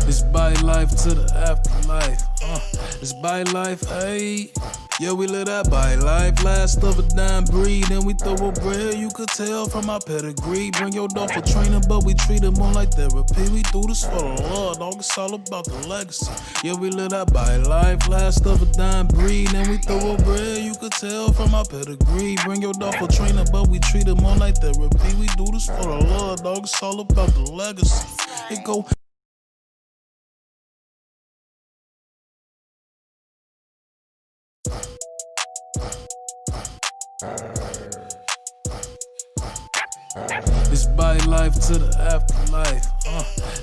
It's by life to the afterlife. It's by life, ayy. Yeah, we live that by life. Last of a dying breed, and we throw a bread. You could tell from our pedigree. Bring your dog for training, but we treat him more like therapy. We do this for the Lord, dog. It's all about the legacy. Yeah, we live that by life. Last of a dying breed, and we throw a bread. You could tell from our pedigree. Bring your dog for training, but we treat him more like therapy. We do this for the Lord, dog. It's all about the legacy. It go. It's by life to the afterlife.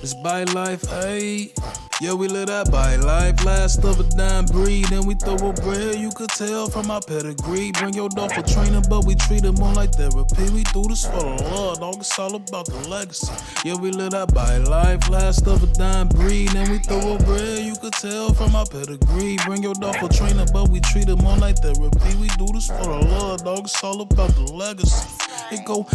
It's by life, ayy. Yeah, we live that by life. Last of a dying breed, and we throw a bread. You could tell from our pedigree. Bring your dog for training, but we treat him more like therapy. We do this for the Lord, dog. It's all about the legacy. Yeah, we live that by life. Last of a dying breed, and we throw a bread. You could tell from our pedigree. Bring your dog for training, but we treat him more like therapy. We do this for the Lord, dog. It's all about the legacy. It go.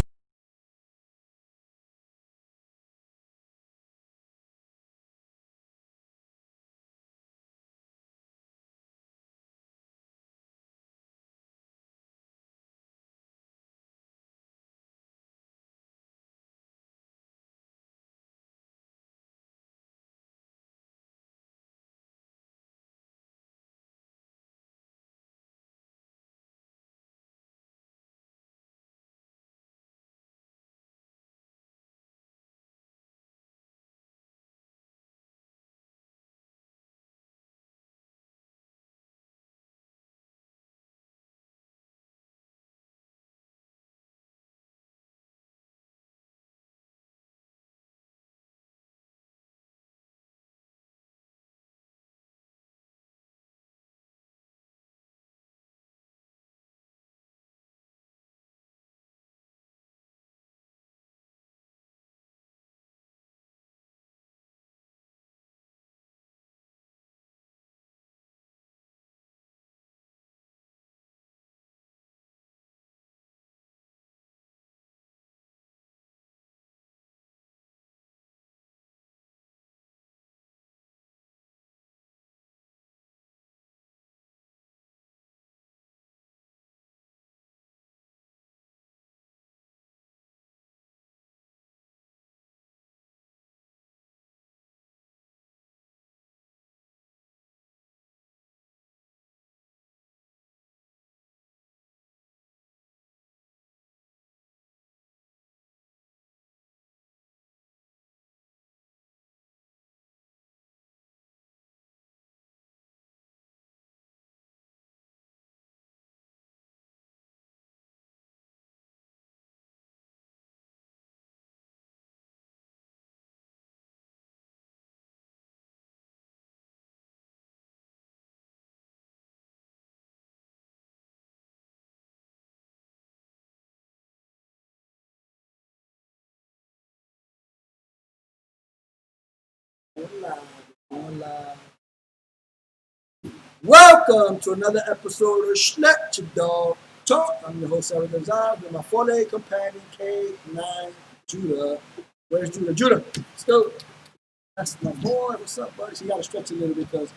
Welcome to another episode of Schlepp Your Dog Talk. I'm your host, Eric Gonzalez, with my 4-legged companion, K9 Judah. Where's Judah? Judah, let's go. That's my boy. What's up, buddy? So you got to stretch a little bit because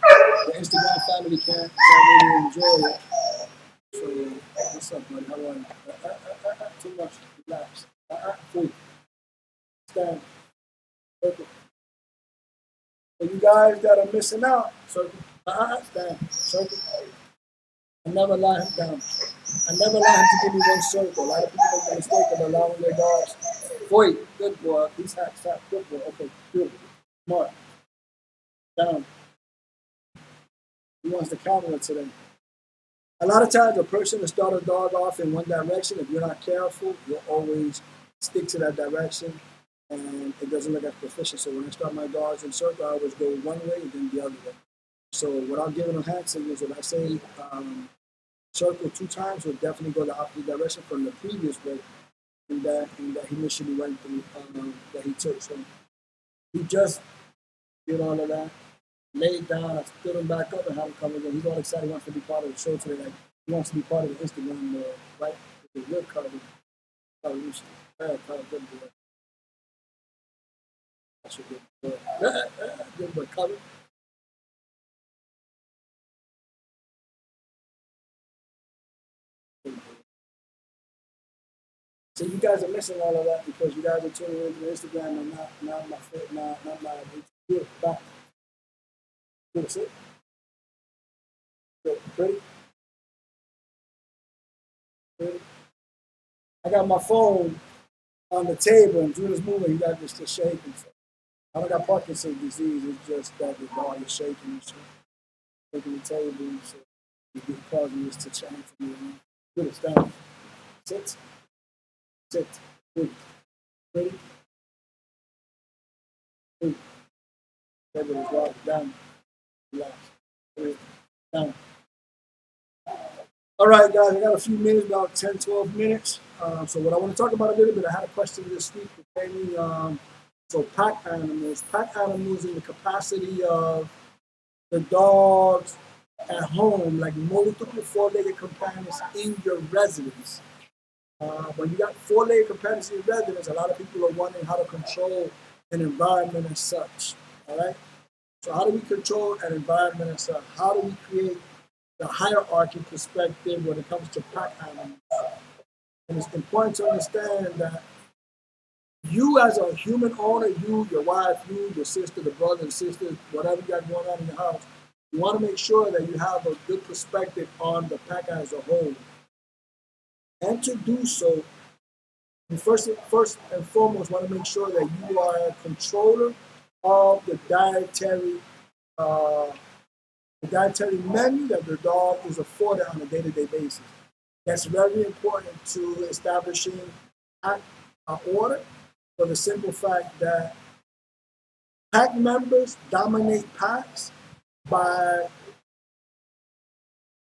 the Instagram family can't really enjoy it. So, what's up, buddy? How are you? Too much. Relax. Free. Stand. Circle. For you guys that are missing out, circle. Stand. Circle. I never lie him down. I never lie him to give me one circle. A lot of people make the mistake of allowing their dogs. Boy, good boy. He's hack, sack, good boy. Okay, good. Smart. Down. He wants to counter it today. A lot of times, a person will start a dog off in one direction. If you're not careful, you'll always stick to that direction, and it doesn't look as proficient. So when I start my dogs in circle, I always go one way and then the other way. So without giving them hand signals, when I say circle 2 times, will definitely go the opposite direction from the previous way that he initially went through, that he took. So he just did all of that, laid down, I stood him back up and had him come again. He's all excited, he wants to be part of the show today. Like, he wants to be part of the Instagram, right? With the real color, good boy. That's a good boy. Good boy, cover. So you guys are missing all of that because you guys are tuning into Instagram and not my not my YouTube. Back. Good, see? Good. Pretty. Pretty. I got my phone on the table and Judah's moving. He got this to shaking. So I don't got Parkinson's disease. It's just that the dog is shaking and shit. Shaking the table and shit. It's causing this to change for me. Judah, stand. Sit. Sit. Good. Ready? Good. Table is locked down. Relax. Good. Down. All right, guys, I got a few minutes, about 10, 12 minutes. So what I want to talk about a little bit, I had a question this week pertaining, so pack animals in the capacity of the dogs at home, like multiple four-legged companions in your residence. When you got four-legged companions in your residence, a lot of people are wondering how to control an environment as such, all right? So how do we control an environment as such? How do we create the hierarchy perspective when it comes to pack animals? And it's important to understand that you as a human owner, you, your wife, you, your sister, the brother and sisters, whatever you got going on in your house, you want to make sure that you have a good perspective on the pack as a whole. And to do so, you first and foremost want to make sure that you are a controller of the dietary menu that the dog is afforded on a day-to-day basis. That's very important to establishing pack order for the simple fact that pack members dominate packs by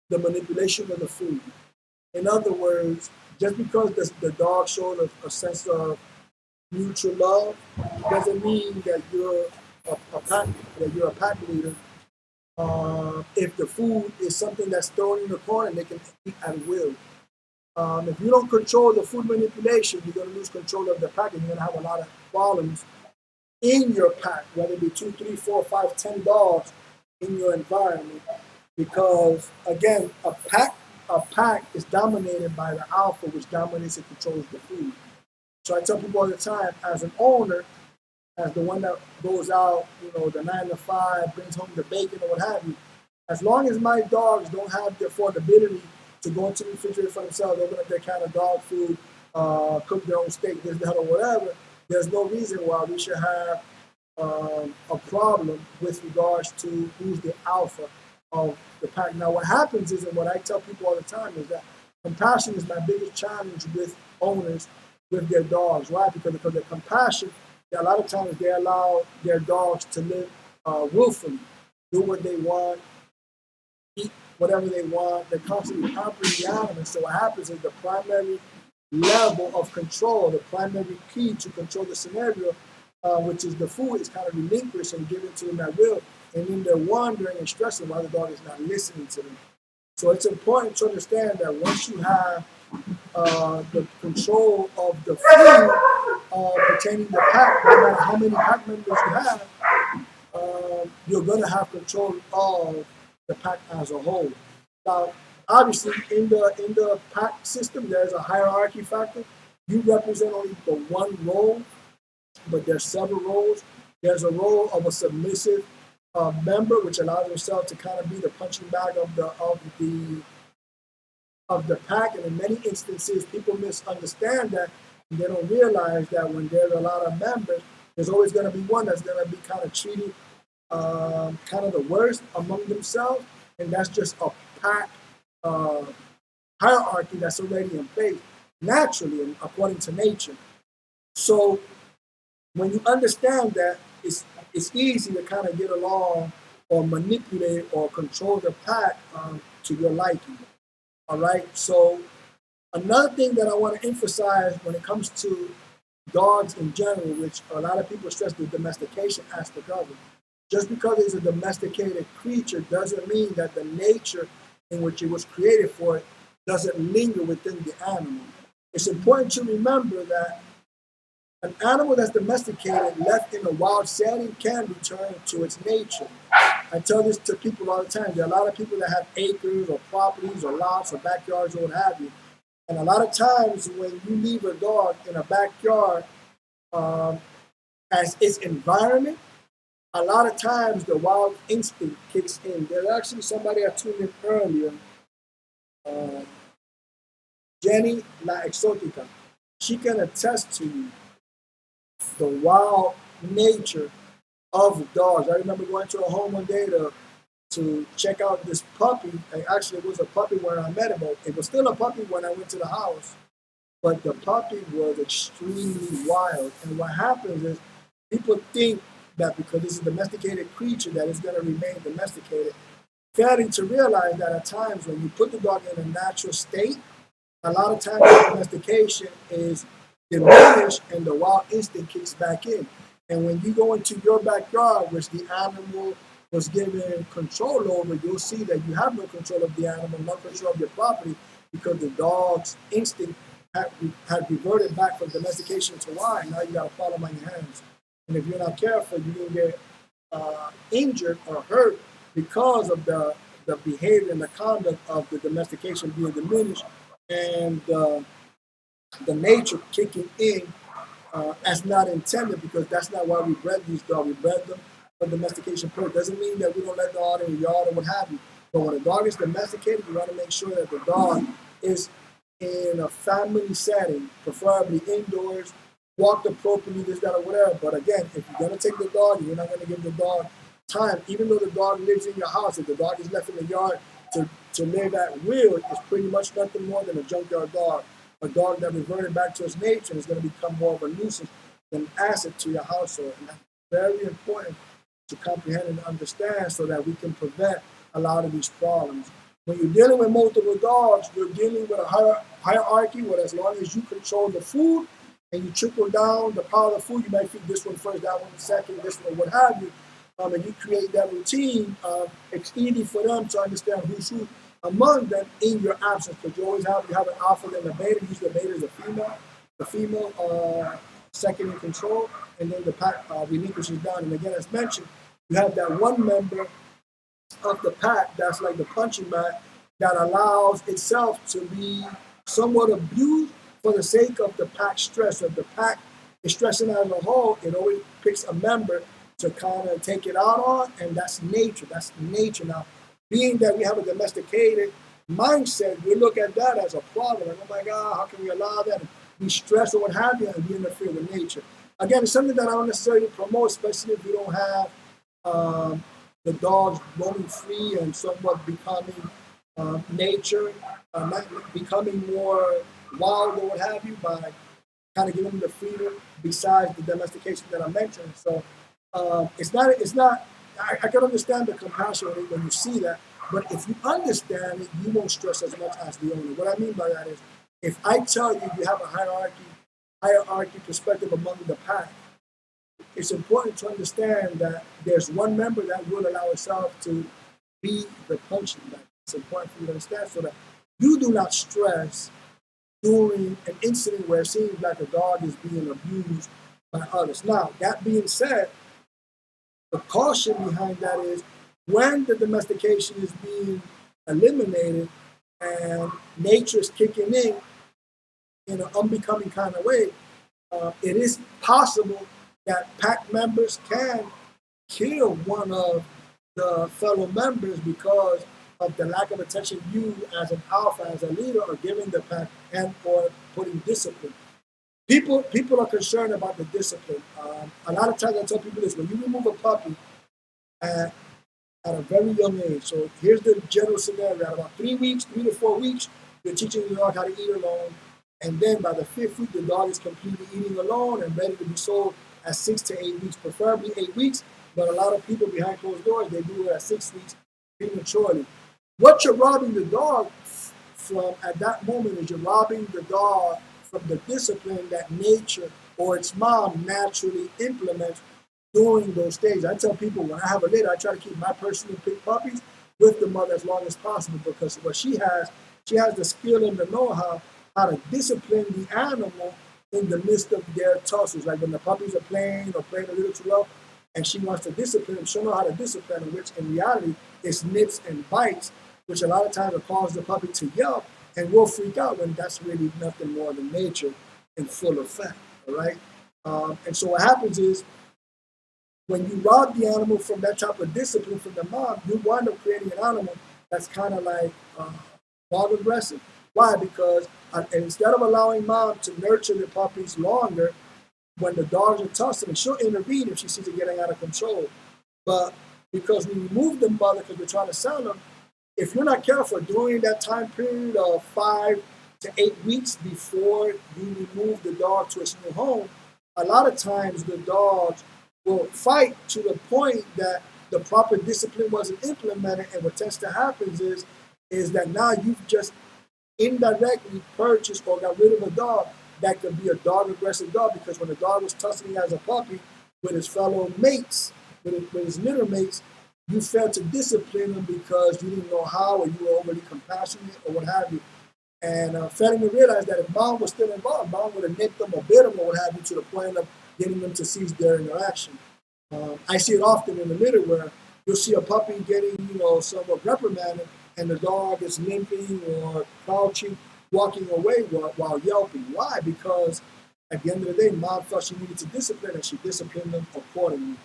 the manipulation of the food. In other words, just because the dog showed a sense of mutual love doesn't mean that you're a pack leader. If the food is something that's thrown in the corner, they can eat at will. If you don't control the food manipulation, you're going to lose control of the pack, and you're going to have a lot of problems in your pack, whether it be 2, 3, 4, 5, 10 dogs in your environment. Because again, a pack is dominated by the alpha, which dominates and controls the food. So I tell people all the time, as an owner, as the one that goes out, the 9 to 5, brings home the bacon or what have you, as long as my dogs don't have the affordability to go into the refrigerator for themselves, open up their can of dog food, cook their own steak, this, that, or whatever, there's no reason why we should have a problem with regards to who's the alpha of the pack. Now, what happens is, and what I tell people all the time, is that compassion is my biggest challenge with owners with their dogs. Why? Because of their compassion, a lot of times they allow their dogs to live willfully, do what they want, eat whatever they want. They're constantly pampering the animal. So what happens is the primary level of control, the primary key to control the scenario, which is the food, is kind of relinquished and given to them at will. And then they're wandering and stressing while the dog is not listening to them. So it's important to understand that once you have the control of the food pertaining to pack, no matter how many pack members you have, you're going to have control of the pack as a whole. Now, obviously, in the pack system, there's a hierarchy factor. You represent only the one role, but there's several roles. There's a role of a submissive member, which allows yourself to kind of be the punching bag of the pack. And in many instances, people misunderstand that, and they don't realize that when there's a lot of members, there's always going to be one that's going to be kind of treated kind of the worst among themselves, and that's just a pack hierarchy that's already in place naturally and according to nature. So when you understand that, it's easy to kind of get along or manipulate or control the pack to your liking. All right. So another thing that I want to emphasize when it comes to dogs in general, which a lot of people stress the domestication aspect of it. Just because it's a domesticated creature doesn't mean that the nature in which it was created for it doesn't linger within the animal. It's important to remember that An animal that's domesticated, left in a wild setting, can return to its nature. I tell this to people all the time. There are a lot of people that have acres or properties or lots or backyards or what have you. And a lot of times when you leave a dog in a backyard um, as its environment, a lot of times the wild instinct kicks in. There's actually somebody I tuned in earlier, uh, Jenny La Exotica. She can attest to you the wild nature of dogs. I remember going to a home one day to check out this puppy. And actually, it was a puppy when I met him. It was still a puppy when I went to the house, but the puppy was extremely wild. And what happens is people think that because this is a domesticated creature that it's going to remain domesticated, failing to realize that at times when you put the dog in a natural state, a lot of times the domestication is diminished and the wild instinct kicks back in. And when you go into your backyard, which the animal was given control over, you'll see that you have no control of the animal, no control of your property, because the dog's instinct had reverted back from domestication to wild. Now you got to follow them on your hands. And if you're not careful, you can get injured or hurt because of the behavior and the conduct of the domestication being diminished and the nature kicking in as not intended, because that's not why we bred these dogs. We bred them for domestication purpose. Doesn't mean that we don't let the dog in the yard or what have you. But when a dog is domesticated, you want to make sure that the dog is in a family setting, preferably indoors, walked appropriately, this, that, or whatever. But again, if you're going to take the dog, you're not going to give the dog time. Even though the dog lives in your house, if the dog is left in the yard to live at will, it's pretty much nothing more than a junkyard dog. A dog that reverted back to its nature is going to become more of a nuisance than an asset to your household. And that's very important to comprehend and understand so that we can prevent a lot of these problems. When you're dealing with multiple dogs, you're dealing with a hierarchy where as long as you control the food and you trickle down the power of the food, you might feed this one first, that one second, this one, what have you, and you create that routine, it's easy for them to understand who's who among them in your absence, because you always have an alpha and a beta. Usually the beta is the female second in control, and then the pack relinquishes down. And again, as mentioned, you have that one member of the pack that's like the punching bag that allows itself to be somewhat abused for the sake of the pack stress. If the pack is stressing as a whole, it always picks a member to kind of take it out on, and that's nature. That's nature. Now, being that we have a domesticated mindset, we look at that as a problem. Like, oh my God, how can we allow that? Be stressed or what have you, and we interfere with nature. Again, it's something that I don't necessarily promote, especially if you don't have the dogs roaming free and somewhat becoming nature, becoming more wild or what have you, by kind of giving them the freedom besides the domestication that I mentioned. So it's not. I can understand the compassion when you see that, but if you understand it, you won't stress as much as the owner. What I mean by that is, if I tell you you have a hierarchy perspective among the pack, it's important to understand that there's one member that will allow itself to be the punching bag. It's important for you to understand so that you do not stress during an incident where it seems like a dog is being abused by others. Now, that being said, the caution behind that is when the domestication is being eliminated and nature is kicking in an unbecoming kind of way, it is possible that pack members can kill one of the fellow members because of the lack of attention you as an alpha, as a leader, are giving the pack and or putting discipline. People are concerned about the discipline. A lot of times I tell people this: when you remove a puppy at a very young age, so here's the general scenario: at about 3 to 4 weeks, you're teaching the dog how to eat alone, and then by the 5th week, the dog is completely eating alone and ready to be sold at 6 to 8 weeks, preferably 8 weeks. But a lot of people behind closed doors, they do it at 6 weeks prematurely. What you're robbing the dog from at that moment is you're robbing the dog from the discipline that nature or its mom naturally implements during those stages. I tell people when I have a litter, I try to keep my personal pick puppies with the mother as long as possible, because what she has the skill and the know-how to discipline the animal in the midst of their tussles. Like when the puppies are playing or playing a little too rough, and she wants to discipline them, she'll know how to discipline them, which in reality is nips and bites, which a lot of times will cause the puppy to yelp and will freak out when that's really nothing more than nature in full effect, all right? And so what happens is when you rob the animal from that type of discipline from the mom, you wind up creating an animal that's kind of like dog aggressive. Why? Because instead of allowing mom to nurture the puppies longer, when the dogs are tussling, she'll intervene if she sees it getting out of control. But because we remove the mother because we're trying to sell them, if you're not careful during that time period of 5 to 8 weeks before you remove the dog to its new home, a lot of times the dogs will fight to the point that the proper discipline wasn't implemented. And what tends to happen is that now you've just indirectly purchased or got rid of a dog that could be a dog aggressive dog, because when the dog was tussling as a puppy with his fellow mates, with his litter mates, you failed to discipline him because you didn't know how, or you were overly compassionate or what have you. And failing to realize that if mom was still involved, mom would have nipped them or bit them or what have you, to the point of getting them to cease their interaction. I see it often in the litter where you'll see a puppy getting, somewhat reprimanded, and the dog is limping or crouching, walking away while yelping. Why? Because at the end of the day, mom thought she needed to discipline, and she disciplined them accordingly.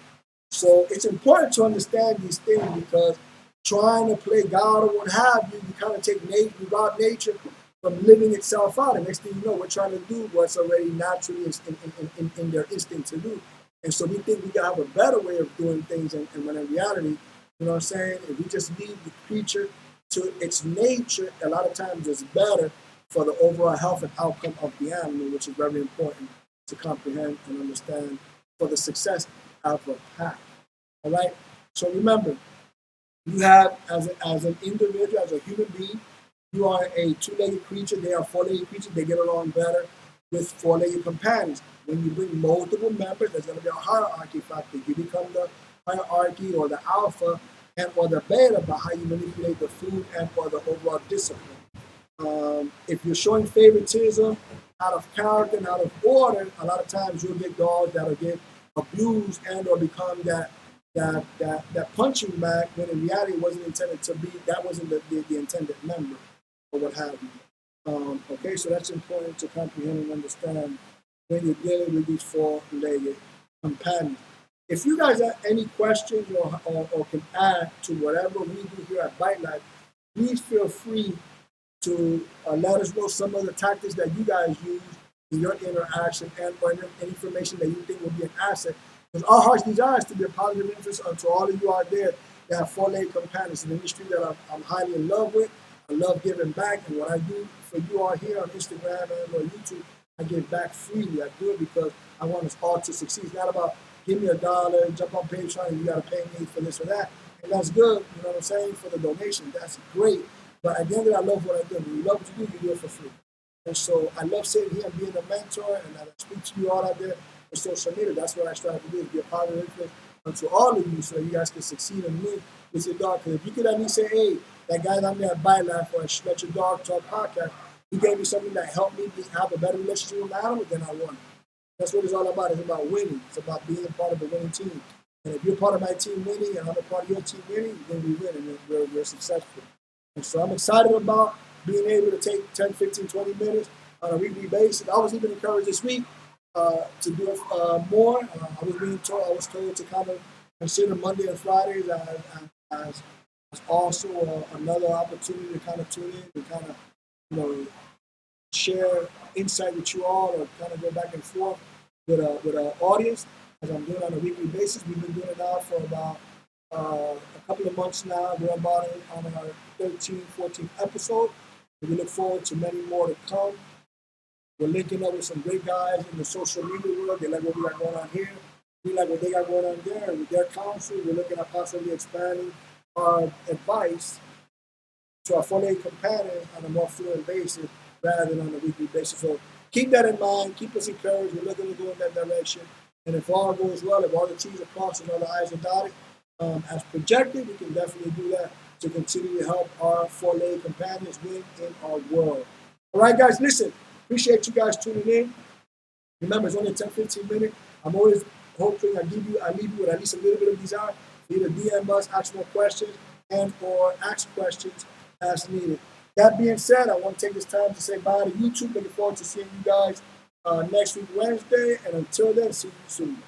So it's important to understand these things, because trying to play God or what have you, you kind of take nature, you rob nature from living itself out. And next thing you know, we're trying to do what's already naturally in their instinct to do. And so we think we can have a better way of doing things, and when in reality, you know what I'm saying, if we just leave the creature to its nature, a lot of times it's better for the overall health and outcome of the animal, which is very important to comprehend and understand for the success of a pack. All right? So remember, you have, as an individual, as a human being, you are a two-legged creature. They are four-legged creatures. They get along better with four-legged companions. When you bring multiple members, there's going to be a hierarchy factor. You become the hierarchy or the alpha and or the beta by how you manipulate the food and or the overall discipline. If you're showing favoritism out of character and out of order, a lot of times you'll get dogs that'll get abused and or become that punching bag, when in reality it wasn't intended to be, that wasn't the intended member or what have you. Okay, so that's important to comprehend and understand when you're dealing with these four-legged companions. If you guys have any questions or can add to whatever we do here at Bite Life, please feel free to let us know some of the tactics that you guys use in your interaction and or any information that you think will be an asset. Because our heart's desire is to be a positive influence to all of you out there that have four-legged companions, in an industry that I'm highly in love with. I love giving back, and what I do for you all here on Instagram and on YouTube, I give back freely. I do it because I want us all to succeed. It's not about give me $1, jump on Patreon, and you got to pay me for this or that. And that's good, you know what I'm saying, for the donation. That's great. But at the end of it, I love what I do. When you love what you do it for free. And so I love sitting here and being a mentor, and I speak to you all out there on social media. That's what I strive to do, is be a positive influence unto all of you so that you guys can succeed and win with your dog. Because if you could at least say, hey, that guy down there at Bite Life or Let Your Dog Talk podcast, he gave me something that helped me have a better relationship with my animal, then I won. That's what it's all about. It's about winning. It's about being part of a winning team. And if you're part of my team winning and I'm a part of your team winning, then we win and then we're successful. And so I'm excited about being able to take 10, 15, 20 minutes on a weekly basis. I was even encouraged this week to do it more. I was told to kind of consider Monday and Fridays as also another opportunity to kind of tune in and kind of, share insight with you all, or kind of go back and forth with an audience, as I'm doing on a weekly basis. We've been doing it now for about a couple of months now. We're about on our 13th, 14th episode. And we look forward to many more to come. We're linking up with some great guys in the social media world. They like what we got going on here. We like what they got going on there. And with their counsel, we're looking at possibly expanding our advice to our four-legged companions on a more fluent basis rather than on a weekly basis. So keep that in mind. Keep us encouraged. We're looking to go in that direction. And if all goes well, if all the T's are crossed and all the I's are dotted, as projected, we can definitely do that to continue to help our four-legged companions win in our world. All right, guys, listen. Appreciate you guys tuning in. Remember, it's only a 10, 15 minute. I'm always hoping I leave you with at least a little bit of design. Either DM us, ask more questions, and or ask questions as needed. That being said, I want to take this time to say bye to YouTube. Looking forward to seeing you guys next week, Wednesday. And until then, see you soon.